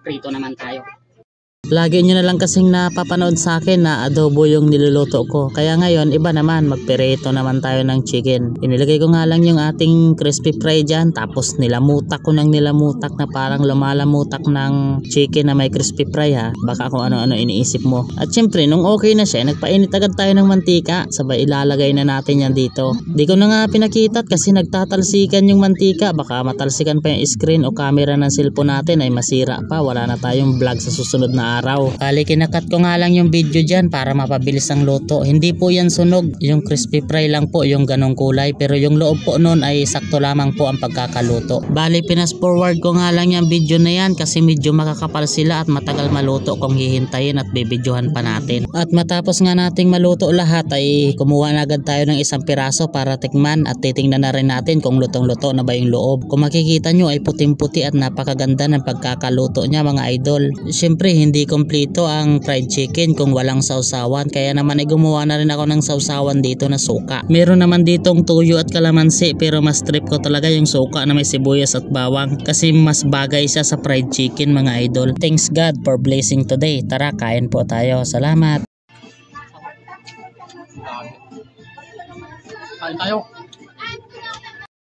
prito naman tayo. Lagi nyo na lang kasing napapanood sa akin na adobo yung niluluto ko. Kaya ngayon, iba naman, magperito naman tayo ng chicken. Inilagay ko nga lang yung ating crispy fry dyan. Tapos nilamutak ko ng nilamutak na parang lumalamutak ng chicken na may crispy fry ha. Baka kung ano-ano iniisip mo. At syempre, nung okay na siya, nagpainit agad tayo ng mantika. Sabay ilalagay na natin yan dito. Di ko na nga pinakita kasi nagtatalsikan yung mantika. Baka matalsikan pa yung screen o camera ng cellphone natin ay masira pa. Wala na tayong vlog sa susunod na araw. Kali kinakat ko nga lang yung video dyan para mapabilis ang luto. Hindi po yan sunog. Yung crispy fry lang po yung ganong kulay. Pero yung loob po nun ay sakto lamang po ang pagkakaluto. Bali pinas forward ko nga lang yung video na yan kasi medyo makakapal sila at matagal maluto kung hihintayin at bibidyohan pa natin. At matapos nga nating maluto lahat ay kumuha na agad tayo ng isang piraso para tikman at titingnan na rin natin kung lutong-luto na ba yung loob. Kung makikita nyo ay puting-puti at napakaganda ng pagkakaluto niya mga idol. Siyempre hindi kompleto ang fried chicken kung walang sausawan, kaya naman ay gumawa na rin ako ng sausawan dito na suka. Meron naman ditong tuyo at kalamansi pero mas trip ko talaga yung suka na may sibuyas at bawang kasi mas bagay siya sa fried chicken mga idol. Thanks God for blessing today. Tara kain po tayo. Salamat. Kain tayo.